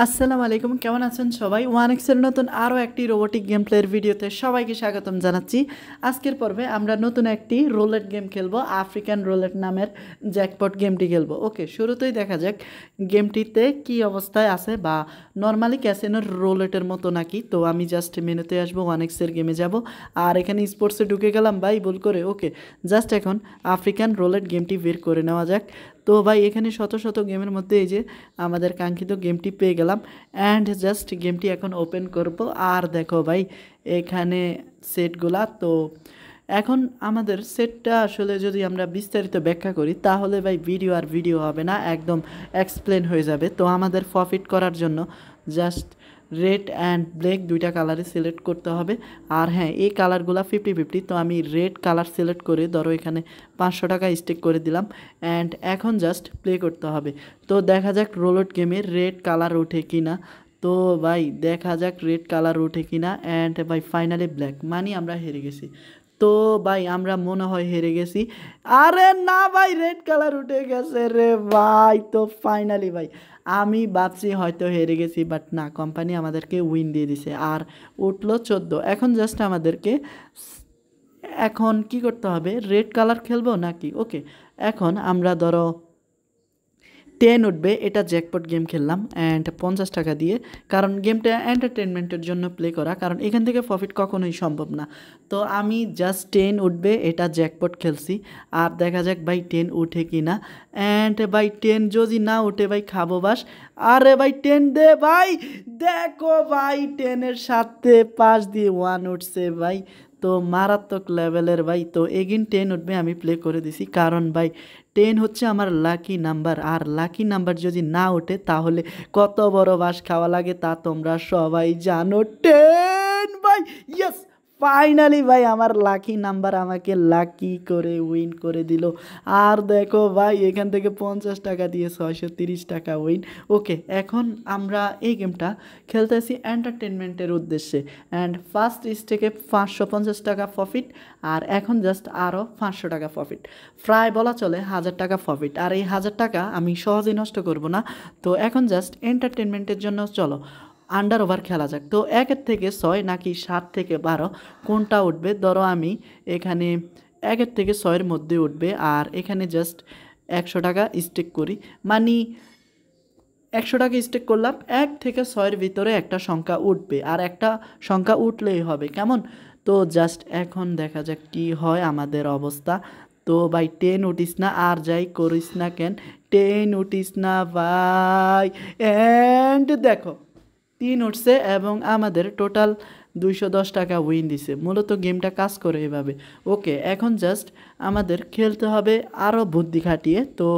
আসসালামু আলাইকুম, কেমন আছেন সবাই? ওয়ানএক্সের নতুন আরও একটি রোবোটিক গেম প্লের ভিডিওতে সবাইকে স্বাগতম জানাচ্ছি। আজকের পর্বে আমরা নতুন একটি রোলেট গেম খেলবো, আফ্রিকান রোলেট নামের জ্যাকপট গেমটি খেলবো। ওকে, শুরুতেই দেখা যাক গেমটিতে কি অবস্থায় আছে, বা নর্মালি ক্যাসিনোর রোলেটের মতো নাকি। তো আমি জাস্ট মেনুতে আসবো, ওয়ানএক্সের গেমে যাব, আর এখানে স্পোর্টসে ঢুকে গেলাম ভাই ভুল করে। ওকে, জাস্ট এখন আফ্রিকান রোলেট গেমটি বের করে নেওয়া যাক। তো ভাই এখানে শত শত গেমের মধ্যে এই যে আমাদের কাঙ্ক্ষিত গেমটি পেয়ে গেলাম, অ্যান্ড জাস্ট গেমটি এখন ওপেন করব। আর দেখো ভাই এখানে সেটগুলা, তো এখন আমাদের সেটটা আসলে যদি আমরা বিস্তারিত ব্যাখ্যা করি তাহলে ভাই ভিডিও হবে না, একদম এক্সপ্লেন হয়ে যাবে। তো আমাদের প্রফিট করার জন্য জাস্ট রেড অ্যান্ড ব্ল্যাক দুইটা কালারই সিলেক্ট করতে হবে। আর হ্যাঁ, এই কালারগুলো 50-50, তো আমি রেড কালার সিলেক্ট করে ধরো এখানে 500 টাকা স্টিক করে দিলাম, অ্যান্ড এখন জাস্ট প্লে করতে হবে। তো দেখা যাক রোলট গেমের রেড কালার ওঠে কি না। তো ভাই দেখা যাক রেড কালার ওঠে কি না, অ্যান্ড ভাই ফাইনালি ব্ল্যাক, মানে আমরা হেরে গেছি। তো ভাই আমরা মনে হয় হেরে গেছি। আরে না ভাই, রেড কালার উঠে গেছে রে ভাই। তো ফাইনালি ভাই আমি ভাবছি হয়তো হেরে গেছি, বাট না, কোম্পানি আমাদেরকে উইন দিয়ে দিছে, আর উঠলো 14। এখন জাস্ট আমাদেরকে এখন কি করতে হবে, রেড কালার খেলবো নাকি? ওকে, এখন আমরা ধরো 10 উঠবে, এটা জ্যাকপট গেম খেললাম অ্যান্ড 50 টাকা দিয়ে, কারণ গেমটা এন্টারটেনমেন্টের জন্য প্লে করা, কারণ এখান থেকে প্রফিট কখনোই সম্ভব না। তো আমি জাস্ট 10 উঠবে এটা জ্যাকপট খেলছি, আর দেখা যাক ভাই 10 উঠে কি না। অ্যান্ড ভাই 10 যদি না উঠে ভাই খাবো বাস। আরে ভাই 10 দে ভাই, দেখো ভাই 10-এর সাথে পাশ দিয়ে 1 উঠছে ভাই। তো মারাত্মক লেভেলের ভাই। তো এগেন 10 উঠবে, আমি প্লে করে দিছি, কারণ ভাই 10 হচ্ছে আমার লাকি নাম্বার, আর লাকি নাম্বার যদি না ওঠে তাহলে কত বড় বাস খাওয়া লাগে তা তোমরা সবাই জানো। 10 ভাই, ইয়েস, ফাইনালি ভাই আমার লাকি নাম্বার আমাকে লাকি করে উইন করে দিল। আর দেখো ভাই এখান থেকে 50 টাকা দিয়ে 630 টাকা উইন। ওকে, এখন আমরা এই গেমটা খেলতেছি এন্টারটেনমেন্টের উদ্দেশ্যে, অ্যান্ড ফার্স্ট স্টেকে 550 টাকা প্রফিট, আর এখন জাস্ট আরও 500 টাকা প্রফিট, প্রায় বলা চলে 1000 টাকা প্রফিট। আর এই 1000 টাকা আমি সহজেই নষ্ট করব না। তো এখন জাস্ট এন্টারটেনমেন্টের জন্য চলো আন্ডার ওভার খেলা যাক। তো 1 থেকে 6 নাকি 7 থেকে 12 কোনটা উঠবে? ধরো আমি এখানে 1 থেকে 6-এর মধ্যে উঠবে, আর এখানে জাস্ট 100 টাকা স্টেক করি, মানে 100 টাকা স্টেক করলাম, 1 থেকে 6-এর ভিতরে একটা সংখ্যা উঠবে, আর একটা সংখ্যা উঠলেই হবে, কেমন? তো জাস্ট এখন দেখা যাক কি হয় আমাদের অবস্থা। তো ভাই 10 উঠিস না, আর যাই করিস না কেন 10 উঠিস না ভাই। অ্যান্ড দেখো 3 উঠছে, এবং আমাদের টোটাল 210 টাকা উইন দিছে। মূলত গেমটা কাজ করে এভাবে। ওকে, এখন জাস্ট আমাদের খেলতে হবে আরও বুদ্ধি খাটিয়ে। তো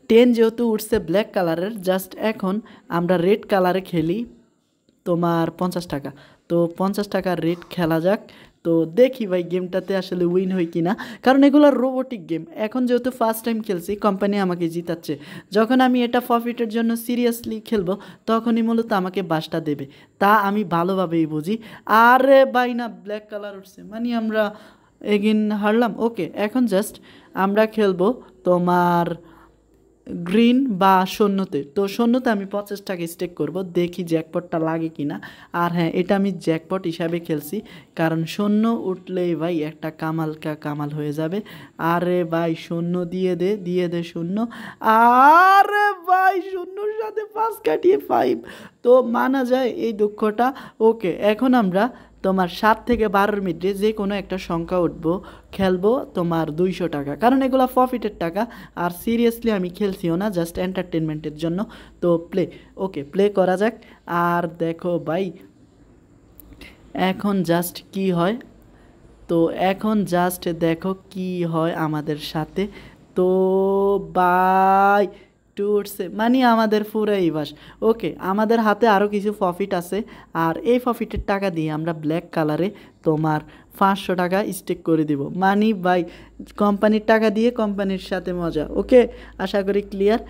10 যেহেতু উঠছে ব্ল্যাক কালারের, জাস্ট এখন আমরা রেড কালারে খেলি, তোমার 50 টাকা। তো 50 টাকা রেড খেলা যাক। তো দেখি ভাই গেমটাতে আসলে উইন হয় কি না, কারণ এগুলো রোবোটিক গেম। এখন যেহেতু ফার্স্ট টাইম খেলছি, কোম্পানি আমাকে জিতাচ্ছে। যখন আমি এটা প্রফিটের জন্য সিরিয়াসলি খেলবো তখনই মূলত আমাকে বাসটা দেবে, তা আমি ভালোভাবেই বুঝি। আরে ভাই না, ব্ল্যাক কালার উঠছে, মানে আমরা এগিন হারলাম। ওকে, এখন জাস্ট আমরা খেলবো তোমার গ্রিন বা শূন্যতে। তো শূন্যতে আমি 50 টাকা স্টেক করব, দেখি জ্যাকপটটা লাগে কি না। আর হ্যাঁ, এটা আমি জ্যাকপট হিসাবে খেলছি, কারণ শূন্য উঠলেই ভাই একটা কামাল হয়ে যাবে। আরে ভাই শূন্য দিয়ে দে শূন্য। আরে ভাই শূন্যর সাথে 5 কাটিয়ে 5, তো মানা যায় এই দুঃখটা। ওকে, এখন আমরা তোমার 7 থেকে 12-এর মধ্যে যে কোনো একটা সংখ্যা উঠবো, খেলবো তোমার 200 টাকা, কারণ এগুলো প্রফিটের টাকা। আর সিরিয়াসলি আমি খেলছিও না, জাস্ট এন্টারটেনমেন্টের জন্য। তো প্লে, ওকে প্লে করা যাক। আর দেখো ভাই এখন জাস্ট কি হয়, তো এখন জাস্ট দেখো কি হয় আমাদের সাথে। তো বাই টুরসে, মানে আমাদের ফুরাই বাস। ওকে, আমাদের হাতে আরও কিছু প্রফিট আছে, আর এই প্রফিটের টাকা দিয়ে আমরা ব্ল্যাক কালারে তোমার 500 টাকা স্টেক করে দিব, মানে ভাই কোম্পানির টাকা দিয়ে কোম্পানির সাথে মজা। ওকে, আশা করি ক্লিয়ার।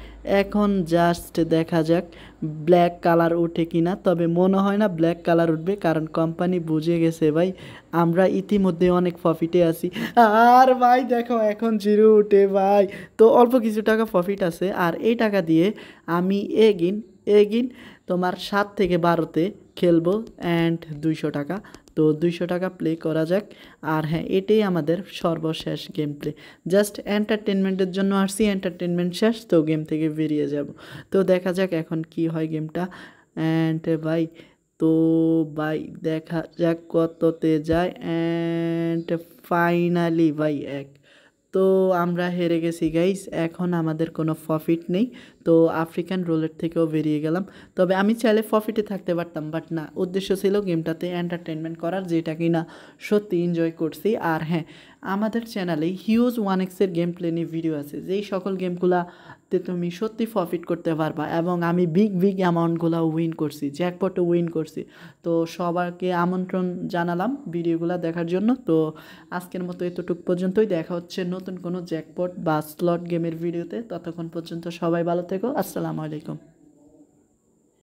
এখন জাস্ট দেখা যাক ব্ল্যাক কালার ওঠে কিনা, তবে মনে হয় না ব্ল্যাক কালার উঠবে, কারণ কোম্পানি বুঝে গেছে ভাই আমরা ইতিমধ্যে অনেক প্রফিটে আছি। আর ভাই দেখো এখন জিরো উঠে ভাই, তো অল্প কিছু টাকা প্রফিট আছে, আর এই টাকা দিয়ে আমি এগিন এগিন তোমার 7 থেকে 12তে খেলবো অ্যান্ড 200 টাকা। তো 200 টাকা প্লে করা যাক। আর হ্যাঁ, এটাই আমাদের সর্বশেষ গেম প্লে। জাস্ট এন্টারটেনমেন্টের জন্য আসছি, এন্টারটেনমেন্ট শেষ তো গেম থেকে বেরিয়ে যাব। তো দেখা যাক এখন কি হয় গেমটা। অ্যান্ড ভাই, তো ভাই দেখা যাক কততে যায়। অ্যান্ড ফাইনালি ভাই তো আমরা হেরে গেছি গাইস। এখন আমাদের কোনো প্রফিট নেই, তো আফ্রিকান রোলেট থেকেও বেরিয়ে গেলাম। তবে আমি চাইলে প্রফিটে থাকতে পারতাম, বাট না, উদ্দেশ্য ছিল গেমটাতে এন্টারটেনমেন্ট করার, যেটা কি না সত্যি এনজয় করছি। আর হ্যাঁ, আমাদের চ্যানেলে হিউজ 1x-এর গেম প্লে নিয়ে ভিডিও আছে, যেই সকল গেমগুলাতে তুমি সত্যি প্রফিট করতে পারবা, এবং আমি বিগ অ্যামাউন্টগুলো উইন করছি, জ্যাকপটও উইন করছি। তো সবাইকে আমন্ত্রণ জানালাম ভিডিওগুলো দেখার জন্য। তো আজকের মতো এতটুকু পর্যন্তই, দেখা হচ্ছে নতুন কোনো জ্যাকপট বা স্লট গেমের ভিডিওতে। ততক্ষণ পর্যন্ত সবাই ভালো থেকো। আসসালামু আলাইকুম।